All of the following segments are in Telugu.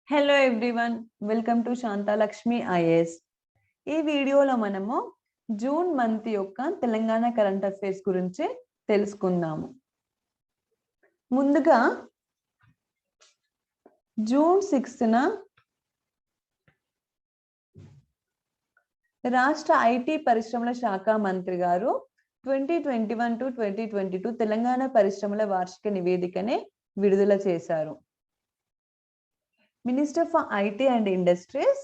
Hello everyone, welcome to Shanthalakshmi IAS. ఈ వీడియోలో మనము జూన్ మంత్ యొక్క తెలంగాణ కరెంట్ అఫైర్స్ గురించి తెలుసుకుందాము. ముందుగా జూన్ 6న రాష్ట్ర ఐటీ పరిశ్రమల శాఖ మంత్రి గారు 2021 to 2022 తెలంగాణ పరిశ్రమల వార్షిక నివేదికని విడుదల చేశారు. Minister for IT and Industries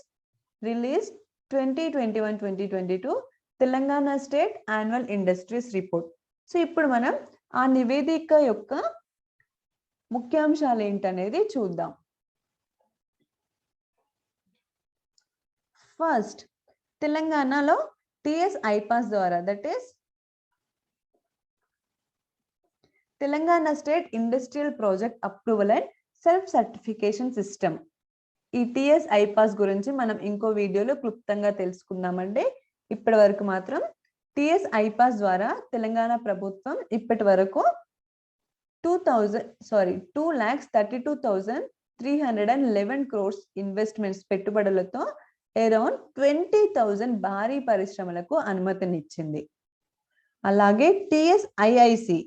released 2021-2022 Telangana State Annual Industries Report. So ఇప్పుడు మనం ఆ నివేదిక యొక్క ముఖ్యాంశాలు ఏంటనేది చూద్దాం. ఫస్ట్, తెలంగాణలో టిఎస్ ఐపాస్ ద్వారా, that is Telangana state industrial project approval and self certification system. ఈ టిఎస్ ఐపాస్ గురించి మనం ఇంకో వీడియోలో క్లుప్తంగా తెలుసుకుందామండి. ఇప్పటి వరకు మాత్రం టిఎస్ ఐపాస్ ద్వారా తెలంగాణ ప్రభుత్వం ఇప్పటి వరకు 2,32,311 crores ఇన్వెస్ట్మెంట్స్ పెట్టుబడులతో అరౌండ్ 20,000 భారీ పరిశ్రమలకు అనుమతినిచ్చింది. అలాగే TSIIC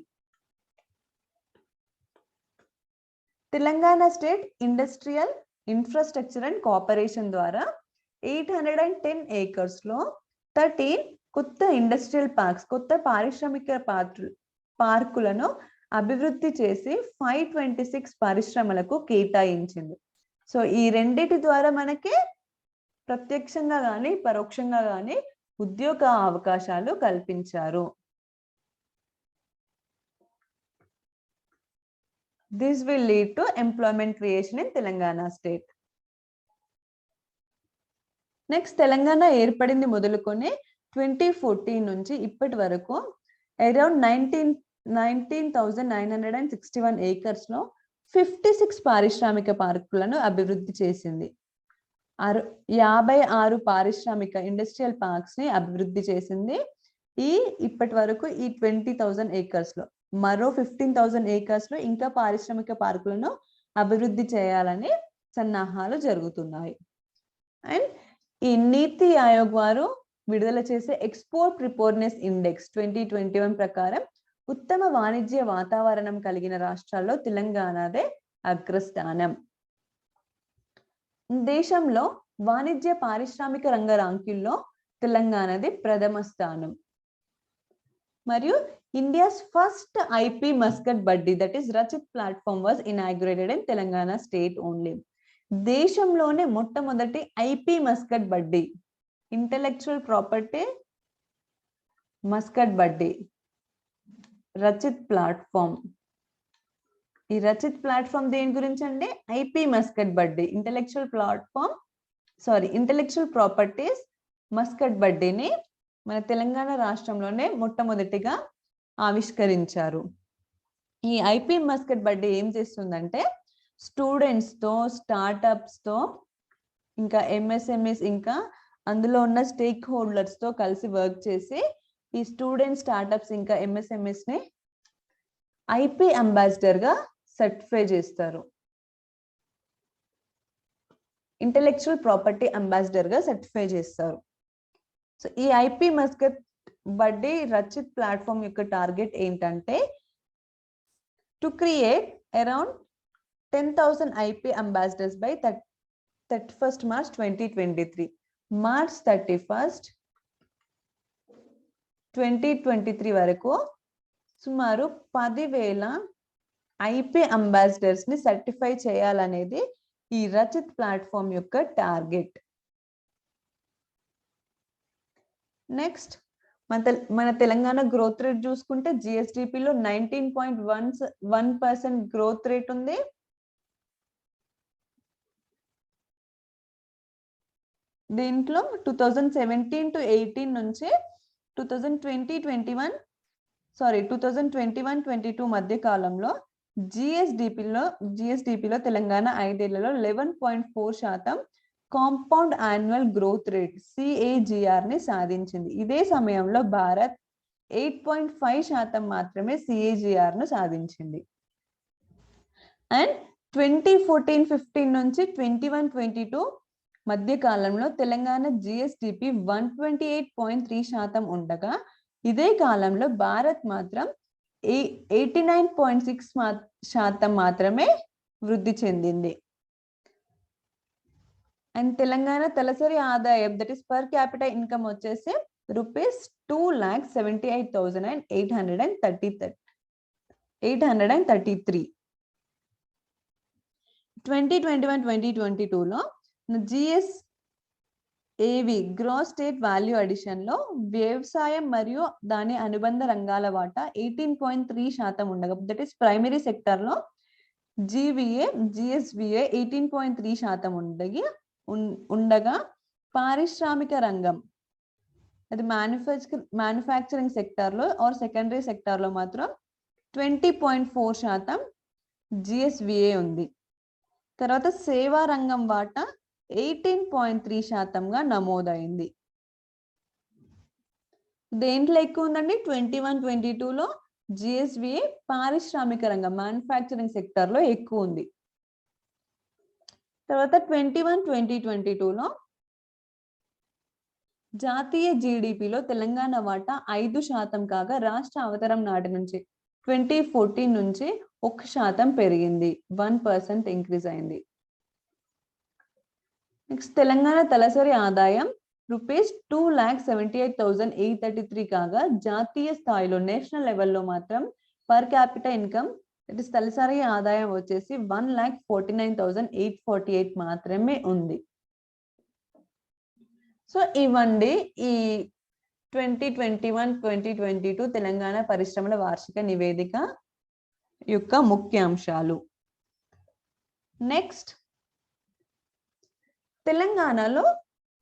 Telangana state industrial infrastructure and cooperation ద్వారా 810 acres లో 13 కొత్త ఇండస్ట్రియల్ పార్క్స్, కొత్త పారిశ్రామిక పార్కులను అభివృద్ధి చేసి 526 పరిశ్రమలకు కేటాయించింది. సో ఈ రెండిటి ద్వారా మనకి ప్రత్యక్షంగా కానీ పరోక్షంగా కానీ ఉద్యోగ అవకాశాలు కల్పించారు. This will lead to employment creation in Telangana state. Next, Telangana ఏర్పడింది మొదలుకొని 2014 నుంచి ఇప్పటి వరకు అరౌండ్ 19,961 acres లో 56 పారిశ్రామిక పార్కులను అభివృద్ధి చేసింది. 56 పారిశ్రామిక ఇండస్ట్రియల్ పార్క్స్ ని అభివృద్ధి చేసింది. ఇప్పటి వరకు ఈ 20,000 acres లో మరో 15,000 acres లో ఇంకా పారిశ్రామిక పార్కులను అభివృద్ధి చేయాలని సన్నాహాలు జరుగుతున్నాయి. అండ్ ఈ నీతి ఆయోగ్ వారు విడుదల చేసే ఎక్స్పోర్ట్ ప్రిపేర్నెస్ ఇండెక్స్ 2021 ప్రకారం ఉత్తమ వాణిజ్య వాతావరణం కలిగిన రాష్ట్రాల్లో తెలంగాణదే అగ్రస్థానం. దేశంలో వాణిజ్య పారిశ్రామిక రంగ ర్యాంకుల్లో తెలంగాణది ప్రథమ స్థానం. మరియు India's first IP Muscat Buddy, that is Rachit platform, was inaugurated in Telangana state only. దేశంలోనే మొట్టమొదటి ఐపీ మస్కట్ బడ్డీ, ఇంటెలెక్చువల్ ప్రాపర్టీ మస్కట్ బడ్డీ, రచిత్ ప్లాట్ఫామ్. ఈ రచిత్ ప్లాట్ఫామ్ దేని గురించి అంటే ఐపీ మస్కట్ బడ్డీ, ఇంటెలెక్చువల్ ప్రాపర్టీస్ మస్కట్ బడ్డీని మన తెలంగాణ రాష్ట్రంలోనే మొట్టమొదటిగా ఆవిష్కరించారు. ఈ ఐపీ మస్కట్ బడ్డీ ఏం చేస్తుందంటే స్టూడెంట్స్ తో, స్టార్ట్అప్స్ తో, ఇంకా ఎంఎస్ఎంఈస్, ఇంకా అందులో ఉన్న స్టేక్ హోల్డర్స్ తో కలిసి వర్క్ చేసి ఈ స్టూడెంట్స్, స్టార్ట్అప్స్ ఇంకా ఎంఎస్ఎంఈస్ ని ఐపీ అంబాసిడర్ గా సర్టిఫై చేస్తారు. ఇంటెలెక్చువల్ ప్రాపర్టీ అంబాసిడర్ గా సర్టిఫై చేస్తారు. సో ఈ ఐపీ మస్కట్ బడ్డీ రచిత్ ప్లాట్ఫామ్ యొక్క టార్గెట్ ఏంటంటే to create around 10,000 IP ambassadors by 31st March 2023. March 31st, 2023 వరకు సుమారు 10,000 ఐపీ అంబాసిడర్స్ ని సర్టిఫై చేయాలనేది ఈ రచిత్ ప్లాట్ఫామ్ యొక్క టార్గెట్. నెక్స్ట్, మన తెలంగాణ గ్రోత్ రేట్ చూసుకుంటే జిఎస్డిపిలో 19.1% గ్రోత్ రేట్ ఉంది. దీంట్లో 2017-18 నుంచి 2021-22 మధ్య కాలంలో జిఎస్డిపిలో తెలంగాణ 5 ఏళ్లలో 11.4% compound annual growth rate CAGR ని సాధించింది. ఇదే సమయంలో భారత్ 8.5% మాత్రమే CAGR ను సాధించింది. అండ్ 2014-15 నుంచి 21-22 మధ్య కాలంలో తెలంగాణ జిఎస్డిపి 128.3% ఉండగా ఇదే కాలంలో భారత్ మాత్రం 89.6% మాత్రమే వృద్ధి చెందింది. అండ్ తెలంగాణ తలసరి ఆదాయం that is per capital income వచ్చేసి రూపీస్ 2,78,833. 2021-2022లో GSAV gross state value addition లో వ్యవసాయం మరియు దాని అనుబంధ రంగాల వాటా 18.3% ఉండగా దట్ ఈస్ ప్రైమరీ సెక్టర్ లో జిఎస్విఏ 18.3% ఉండగా పారిశ్రామిక రంగం అది మ్యానుఫ్యాక్చరింగ్ సెక్టర్ లో ఆర్ సెకండరీ సెక్టర్ లో మాత్రం 20.4% జిఎస్విఏ ఉంది. తర్వాత సేవా రంగం వాటా 18.3%గా నమోదైంది. దేంట్లో ఎక్కువ ఉందండి? 21-22లో జిఎస్విఏ పారిశ్రామిక రంగం మ్యానుఫ్యాక్చరింగ్ సెక్టర్ లో ఎక్కువ ఉంది. తర్వాత 21-22లో జాతీయ జీడిపిలో తెలంగాణ వాటా 5% కాగా రాష్ట్ర అవతరం నాటి నుంచి 2014 నుంచి 1% పెరిగింది, 1% ఇంక్రీజ్ అయింది. నెక్స్ట్ తెలంగాణ తలసరి ఆదాయం రూపీస్ 2,78,833 కాగా జాతీయ స్థాయిలో నేషనల్ లెవెల్లో మాత్రం per capital income that is తలసరి ఆదాయం వచ్చేసి 1,49,848 మాత్రమే ఉంది. సో ఇవ్వండి ఈ 2021-2022 తెలంగాణ పరిశ్రమల వార్షిక నివేదిక యొక్క ముఖ్యాంశాలు. నెక్స్ట్ తెలంగాణలో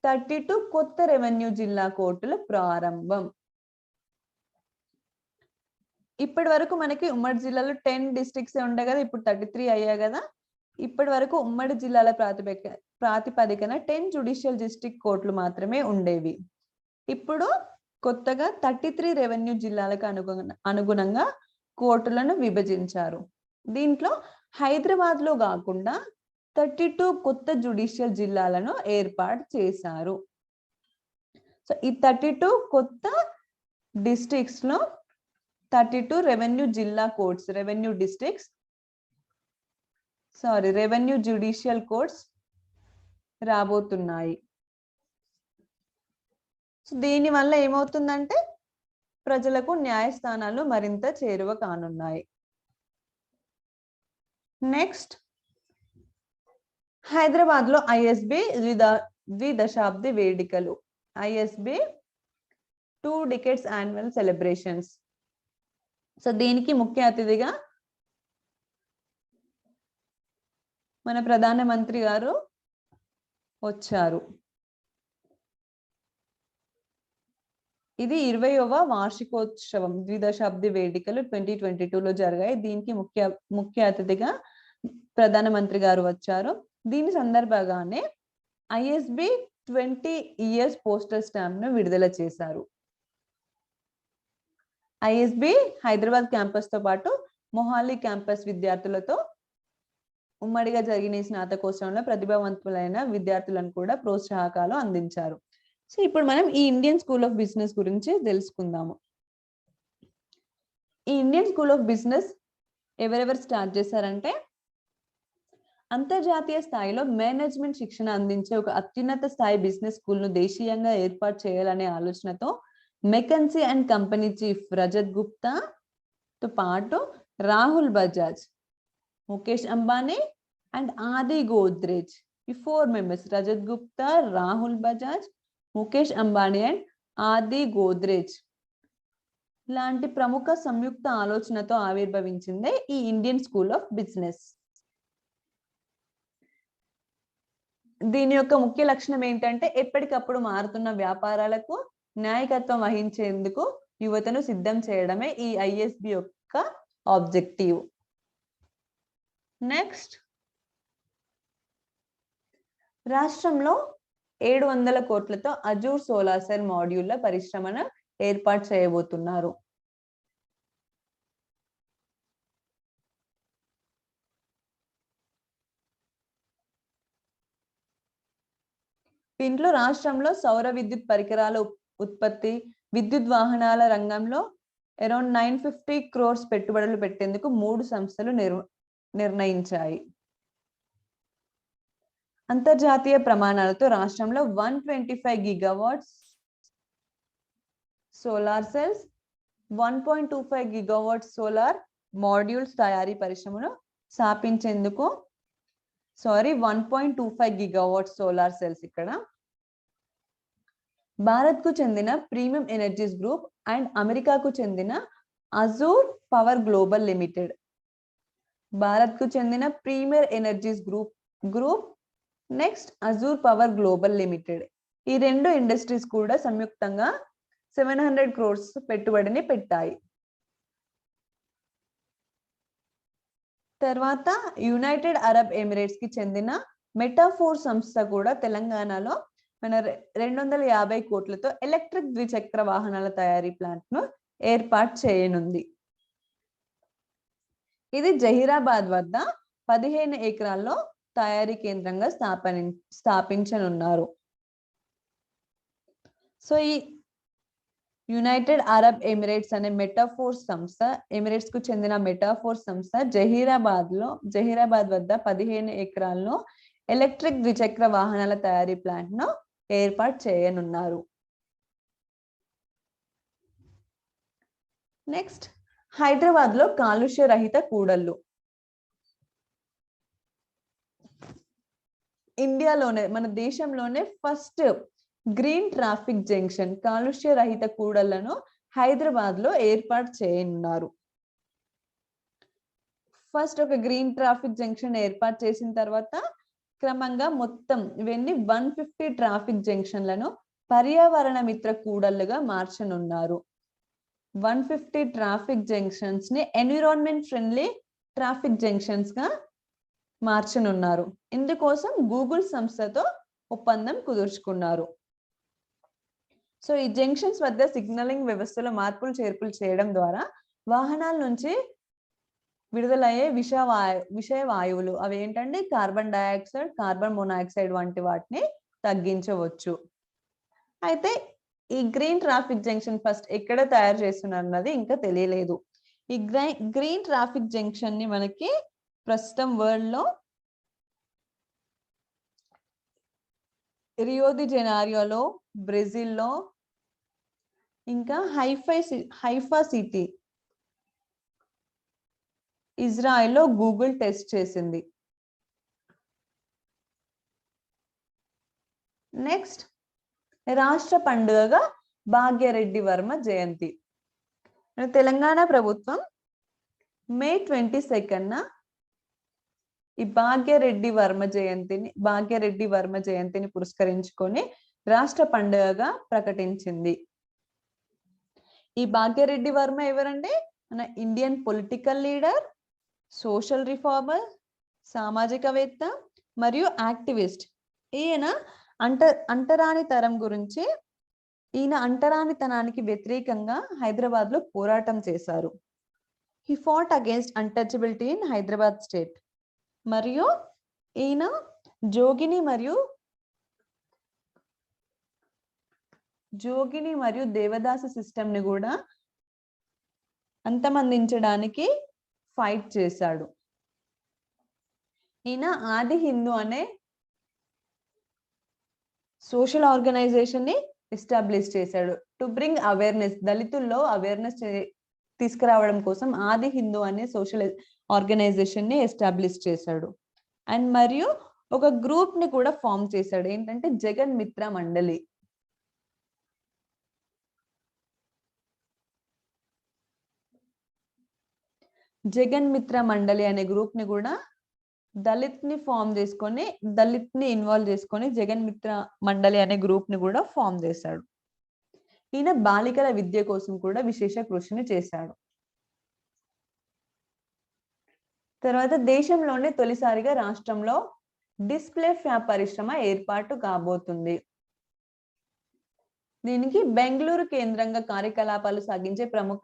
32 కొత్త రెవెన్యూ జిల్లా కోర్టుల ప్రారంభం. ఇప్పటి వరకు మనకి ఉమ్మడి జిల్లాలో 10 డిస్ట్రిక్ట్స్ ఉంటాయి కదా, ఇప్పుడు 33 అయ్యాయి కదా. ఇప్పటి వరకు ఉమ్మడి జిల్లాల ప్రాతిపదికన 10 జ్యుడిషియల్ డిస్ట్రిక్ట్ కోర్టులు మాత్రమే ఉండేవి. ఇప్పుడు కొత్తగా 33 రెవెన్యూ జిల్లాలకు అనుగుణంగా కోర్టులను విభజించారు. దీంట్లో హైదరాబాద్ లో కాకుండా 32 కొత్త జ్యుడిషియల్ జిల్లాలను ఏర్పాటు చేశారు. సో ఈ 32 కొత్త డిస్ట్రిక్ట్స్ లో 32 రెవెన్యూ జిల్లా కోర్ట్స్, రెవెన్యూ జ్యుడిషియల్ కోర్ట్స్ రాబోతున్నాయి. సో దీని వల్ల ఏమవుతుందంటే ప్రజలకు న్యాయస్థానాలు మరింత చేరువ కానున్నాయి. నెక్స్ట్ హైదరాబాద్ లో ఐఎస్బి ద్విదశాబ్ది వేడుకలు, ISB 2 decades annual celebrations. So దీనికి ముఖ్య అతిథిగా మన ప్రధానమంత్రి గారు వచ్చారు. ఇది 20వ వార్షికోత్సవం ద్విదశాబ్ది వేడుకలు 2022లో జరిగాయి. దీనికి ముఖ్య అతిథిగా ప్రధానమంత్రి గారు వచ్చారు. దీని సందర్భంగానే ఐఎస్బి 20 years పోస్టల్ స్టాంప్ ను విడుదల చేశారు. ఐఎస్బి హైదరాబాద్ క్యాంపస్ తో పాటు మొహాలి క్యాంపస్ విద్యార్థులతో ఉమ్మడిగా జరిగిన స్నాతకోత్సవంలో ప్రతిభావంతులైన విద్యార్థులను కూడా ప్రోత్సాహకాలు అందించారు. సో ఇప్పుడు మనం ఈ ఇండియన్ స్కూల్ ఆఫ్ బిజినెస్ గురించి తెలుసుకుందాము. ఈ ఇండియన్ స్కూల్ ఆఫ్ బిజినెస్ ఎవరెవరు స్టార్ట్ చేశారంటే, అంతర్జాతీయ స్థాయిలో మేనేజ్మెంట్ శిక్షణ అందించే ఒక అత్యున్నత స్థాయి బిజినెస్ స్కూల్ ను దేశీయంగా ఏర్పాటు చేయాలనే ఆలోచనతో McKinsey and company chief Rajat Gupta తో పాటు రాహుల్ బజాజ్, ముఖేష్ అంబానీ అండ్ ఆది గోద్రేజ్, ఈ 4 members రజత్ గుప్తా, రాహుల్ బజాజ్, ముఖేష్ అంబానీ అండ్ ఆది గోద్రేజ్ లాంటి ప్రముఖ సంయుక్త ఆలోచనతో ఆవిర్భవించిందే ఈ ఇండియన్ స్కూల్ ఆఫ్ బిజినెస్. దీని యొక్క ముఖ్య లక్షణం ఏంటంటే ఎప్పటికప్పుడు మారుతున్న వ్యాపారాలకు నాయకత్వం వహించేందుకు యువతను సిద్ధం చేయడమే ఈ ఐఎస్బి యొక్క ఆబ్జెక్టివ్. నెక్స్ట్ రాష్ట్రంలో 700 కోట్లతో అజూర్ సోలార్ సెల్ మాడ్యూళ్ల పరిశ్రమను ఏర్పాటు చేయబోతున్నారు. దీంట్లో రాష్ట్రంలో సౌర విద్యుత్ పరికరాల ఉత్పత్తి, విద్యుత్ వాహనాల రంగంలో అరౌండ్ 950 crores పెట్టుబడులు పెట్టేందుకు 3 సంస్థలు నిర్ణయించాయి. అంతర్జాతీయ ప్రమాణాలతో రాష్ట్రంలో 125 gigawatts solar cells, 1.25 gigawatts solar modules తయారీ పరిశ్రమను స్థాపించేందుకు 1.25 gigawatts సోలార్ సెల్స్ ఇక్కడ భారత్కు చెందిన ప్రీమియం ఎనర్జీస్ గ్రూప్ అండ్ అమెరికాకు చెందిన అజూర్ పవర్ గ్లోబల్ లిమిటెడ్. భారత్కు చెందిన Premier Energies Group next Azure Power Global Limited. ఈ రెండు ఇండస్ట్రీస్ కూడా సంయుక్తంగా 700 crores పెట్టుబడిని పెట్టాయి. తర్వాత యునైటెడ్ అరబ్ ఎమిరేట్స్ కి చెందిన మెటాఫోర్ సంస్థ కూడా తెలంగాణలో మన 250 కోట్లతో ఎలక్ట్రిక్ ద్విచక్ర వాహనాల తయారీ ప్లాంట్ ను ఏర్పాటు చేయనుంది. ఇది జహీరాబాద్ వద్ద 15 ఎకరాల్లో తయారీ కేంద్రంగా స్థాపించనున్నారు. సో ఈ యునైటెడ్ అరబ్ ఎమిరేట్స్ అనే మెటాఫోర్ సంస్థ, ఎమిరేట్స్ కు చెందిన మెటాఫోర్ సంస్థ జహీరాబాద్ వద్ద 15 ఎకరాల్లో ఎలక్ట్రిక్ ద్విచక్ర వాహనాల తయారీ ప్లాంట్ ను ఏర్పాటు చేయనున్నారు. నెక్స్ట్ హైదరాబాద్ లో కాలుష్య రహిత కూడళ్లు. ఇండియాలోనే మన దేశంలోనే ఫస్ట్ గ్రీన్ ట్రాఫిక్ జంక్షన్ కాలుష్య రహిత కూడళ్లను హైదరాబాద్ లో ఏర్పాటు చేయనున్నారు. ఫస్ట్ ఒక గ్రీన్ ట్రాఫిక్ జంక్షన్ ఏర్పాటు చేసిన తర్వాత క్రమంగా మొత్తం ఇవన్నీ 150 ట్రాఫిక్ జంక్షన్లను పర్యావరణ మిత్ర కూడళ్లుగా మార్చనున్నారు. 150 ట్రాఫిక్ జంక్షన్స్ ని ఎన్విరాన్మెంట్ ఫ్రెండ్లీ ట్రాఫిక్ జంక్షన్స్ గా మార్చనున్నారు. ఇందుకోసం గూగుల్ సంస్థతో ఒప్పందం కుదుర్చుకున్నారు. సో ఈ జంక్షన్స్ వద్ద సిగ్నలింగ్ వ్యవస్థలో మార్పులు చేర్పులు చేయడం ద్వారా వాహనాల నుంచి విడుదలయ్యే విషయ వాయువులు అవి ఏంటంటే కార్బన్ డైఆక్సైడ్, కార్బన్ మోనాక్సైడ్ వంటి వాటిని తగ్గించవచ్చు. అయితే ఈ గ్రీన్ ట్రాఫిక్ జంక్షన్ ఫస్ట్ ఎక్కడ తయారు చేస్తున్నారు అన్నది ఇంకా తెలియలేదు. ఈ గ్రీన్ ట్రాఫిక్ జంక్షన్ ని మనకి ప్రస్తుతం వరల్డ్ లో రియో ది జెనీరోలో బ్రెజిల్లో, ఇంకా హైఫా సిటీ ఇజ్రాయెల్లో గూగుల్ టెస్ట్ చేసింది. నెక్స్ట్ రాష్ట్ర పండుగగా భాగ్యరెడ్డి వర్మ జయంతి. తెలంగాణ ప్రభుత్వం మే 22న ఈ భాగ్యరెడ్డి వర్మ జయంతిని పురస్కరించుకొని రాష్ట్ర పండుగగా ప్రకటించింది. ఈ భాగ్యరెడ్డి వర్మ ఎవరంటే మన Indian political leader, social reformer, సామాజికవేత్త మరియు యాక్టివిస్ట్. ఈయన అంటరానితనానికి వ్యతిరేకంగా హైదరాబాద్ లో పోరాటం చేశారు. He fat against untouchability in Hyderabad state. మరియు ఈయన జోగిని మరియు దేవదాస సిస్టమ్ ని కూడా అంతమందించడానికి ఫైట్ చేశాడు. ఈయన ఆది హిందూ అనే సోషల్ ఆర్గనైజేషన్ ని ఎస్టాబ్లిష్ చేశాడు. టు బ్రింగ్ అవేర్నెస్, దళితుల్లో అవేర్నెస్ తీసుకురావడం కోసం ఆది హిందూ అనే సోషల్ ఆర్గనైజేషన్ ని ఎస్టాబ్లిష్ చేశాడు. అండ్ మరియు ఒక గ్రూప్ ని కూడా ఫామ్ చేశాడు, ఏంటంటే జగన్ మిత్ర మండలి. జగన్ మిత్ర మండలి అనే గ్రూప్ ని కూడా దళిత్ ని ఇన్వాల్వ్ చేసుకొని జగన్ మిత్ర మండలి అనే గ్రూప్ ని కూడా ఫామ్ చేశాడు. ఈయన బాలికల విద్య కోసం కూడా విశేష కృషిని చేశాడు. తర్వాత దేశంలోనే తొలిసారిగా రాష్ట్రంలో డిస్ప్లే ఫ్యాబ్ పరిశ్రమ ఏర్పాటు కాబోతుంది. దీనికి బెంగళూరు కేంద్రంగా కార్యకలాపాలు సాగించే ప్రముఖ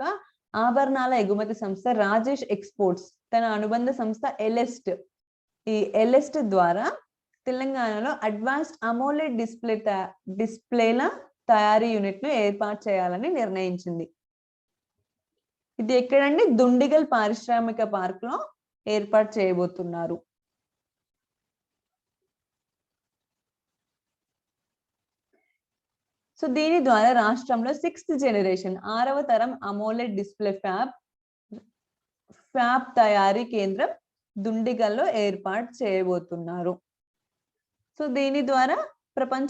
ఆభరణాల ఎగుమతి సంస్థ రాజేష్ ఎక్స్పోర్ట్స్ తన అనుబంధ సంస్థ ఎలెస్ట్ ద్వారా తెలంగాణలో అడ్వాన్స్డ్ అమోలెడ్ డిస్ప్లేల తయారీ యూనిట్ ను ఏర్పాటు చేయాలని నిర్ణయించింది. ఇది ఎక్కడండి? దుండిగల్ పారిశ్రామిక పార్క్ లో ఏర్పాటు చేయబోతున్నారు. సో దీని ద్వారా రాష్ట్రంలో 6th జనరేషన్ 6వ తరం అమోలెడ్ డిస్ప్లే ఫ్యాబ్ తయారీ కేంద్రం దుండిగల్లో ఏర్పాటు చేయబోతున్నారు. సో దీని ద్వారా ప్రపంచ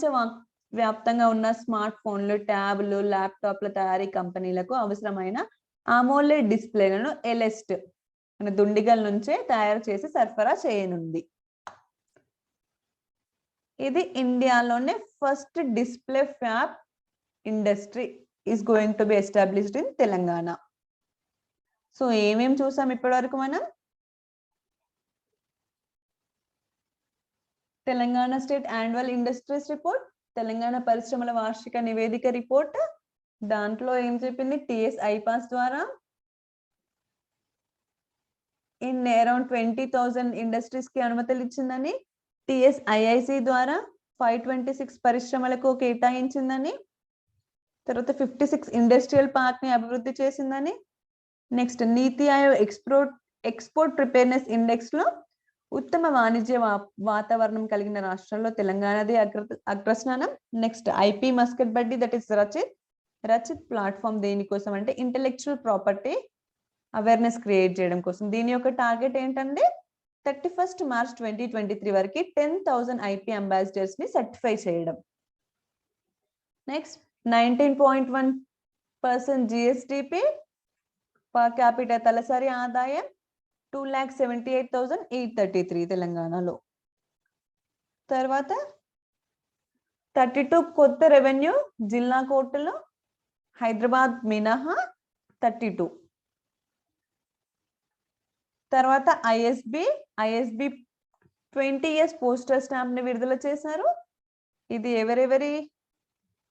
వ్యాప్తంగా ఉన్న స్మార్ట్ ఫోన్లు, ట్యాబ్లు, ల్యాప్టాప్ల తయారీ కంపెనీలకు అవసరమైన అమోలెడ్ డిస్ప్లేలను ఎలెస్ట్ మన దుండిగల్ నుంచే తయారు చేసి సరఫరా చేయనుంది. ఇది ఇండియాలోనే first display fab industry is going to be established in Telangana. So ఏమేం చూసాం ఇప్పటి వరకు మనం? Telangana state annual industries report, Telangana పరిశ్రమల వార్షిక నివేదిక రిపోర్ట్. దాంట్లో ఏం చెప్పింది? టిఎస్ ఐపాస్ ద్వారా ఇన్ అరౌండ్ 20,000 ఇండస్ట్రీస్ కి అనుమతులు ఇచ్చిందని, టిఎస్ ఐఐసి ద్వారా 526 పరిశ్రమలకు కేటాయించిందని, తర్వాత 56 ఇండస్ట్రియల్ పార్క్ ని అభివృద్ధి చేసిందని, నెక్స్ట్ నీతి ఆయోగ్ ఎక్స్పోర్ట్ ప్రిపేర్నెస్ ఇండెక్స్ లో ఉత్తమ వాణిజ్య వాతావరణం కలిగిన రాష్ట్రాల్లో తెలంగాణది అగ్రస్థానం. నెక్స్ట్ ఐపీ మస్కెట్ బడ్డీ, దట్ ఈస్ రచిత్ ప్లాట్ఫామ్ దేనికోసం అంటే ఇంటెలెక్చువల్ ప్రాపర్టీ అవేర్నెస్ క్రియేట్ చేయడం కోసం. దీని యొక్క టార్గెట్ ఏంటంటే 31st March 2023 వరకు 10,000 ఐపీ అంబాసిడర్స్ ని సర్టిఫై చేయడం. నెక్స్ట్ 19.1% జిఎస్డిపి, పర్ క్యాపిటల్ తలసరి ఆదాయం 2,78,833 తెలంగాణలో. తర్వాత 32 కొత్త రెవెన్యూ జిల్లా కోర్టులో, హైదరాబాద్ మినహా 32. తర్వాత ఐఎస్బి 20 years పోస్టల్ స్టాంప్ ని విడుదల చేశారు. ఇది ఎవరెవరి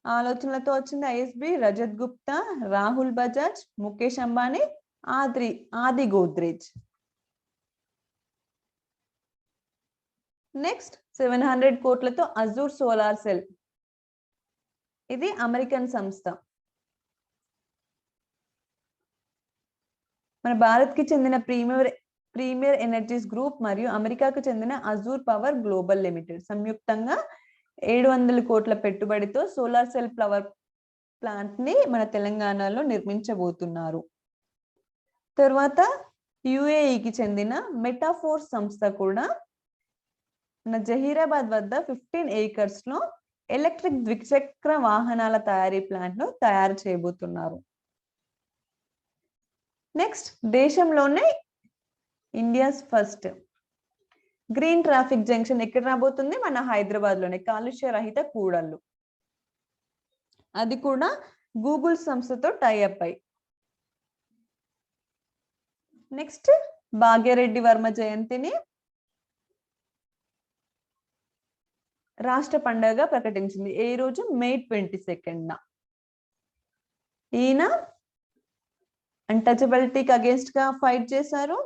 ఆలోచనలతో వచ్చింది? ఐఎస్బి రజత్ గుప్తా, రాహుల్ బజాజ్, ముఖేష్ అంబానీ, ఆది గోద్రేజ్. నెక్స్ట్ 700 కోట్లతో అజూర్ సోలార్ సెల్, ఇది అమెరికన్ సంస్థ. మన భారత్ కి చెందిన ప్రీమియర్ ఎనర్జీస్ గ్రూప్ మరియు అమెరికాకు చెందిన అజూర్ పవర్ గ్లోబల్ లిమిటెడ్ సంయుక్తంగా 700 కోట్ల పెట్టుబడితో సోలార్ సెల్ పవర్ ప్లాంట్ ని మన తెలంగాణలో నిర్మించబోతున్నారు. తర్వాత యుఏఈకి చెందిన మెటాఫోర్స్ సంస్థ కూడా మన జహీరాబాద్ వద్ద 15 acres లో ఎలక్ట్రిక్ ద్విచక్ర వాహనాల తయారీ ప్లాంట్ ను తయారు చేయబోతున్నారు. నెక్స్ట్ దేశంలోనే India's first green traffic junction ఎక్కడ రాబోతుంది? మన హైదరాబాద్ లోనే, కాలుష్య రహిత కూడళ్లు. అది కూడా గూగుల్ సంస్థతో టైఅప్ అయి. నెక్స్ట్ భాగ్యరెడ్డి వర్మ జయంతిని రాష్ట్ర పండుగగా ప్రకటించింది. ఏ రోజు? May 22nd. ఈయన అన్టచబిలిటీకి అగేన్స్ట్ గా ఫైట్ చేశారు.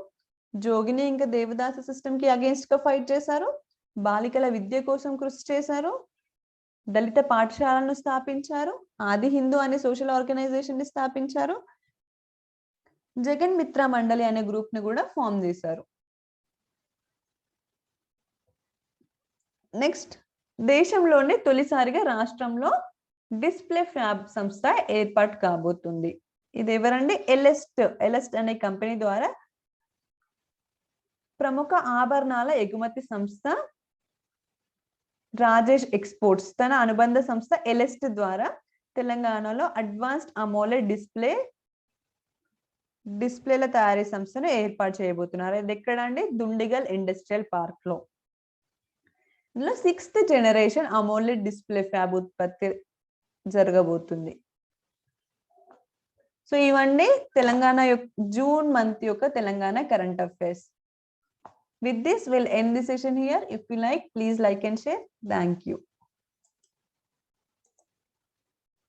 జోగిని ఇంకా దేవదాస సిస్టమ్ కి అగేన్స్ట్ గా ఫైట్ చేశారు. బాలికల విద్య కోసం కృషి చేశారు. దళిత పాఠశాలను స్థాపించారు. ఆది హిందూ అనే సోషల్ ఆర్గనైజేషన్ ని స్థాపించారు. జగన్ మిత్ర మండలి అనే గ్రూప్ ని కూడా ఫామ్ చేశారు. నెక్స్ట్ దేశంలోనే తొలిసారిగా రాష్ట్రంలో డిస్ప్లే ఫ్యాబ్ సంస్థ ఏర్పాటు కాబోతుంది. ఇది ఎవరండి? ఎలెస్ట్ అనే కంపెనీ ద్వారా ప్రముఖ ఆభరణాల ఎగుమతి సంస్థ రాజేష్ ఎక్స్పోర్ట్స్ తన అనుబంధ సంస్థ ఎలెస్ట్ ద్వారా తెలంగాణలో అడ్వాన్స్డ్ అమోలెడ్ డిస్ప్లేల తయారీ సంస్థను ఏర్పాటు చేయబోతున్నారు. ఇది ఎక్కడండి? దుండిగల్ ఇండస్ట్రియల్ పార్క్ లో. ఇందులో 6th generation AMOLED display fab ఉత్పత్తి జరగబోతుంది. సో ఇవన్నీ తెలంగాణ జూన్ మంత్ యొక్క Telangana current affairs. With this, we'll end the session here. If you like, please like and share. Thank you.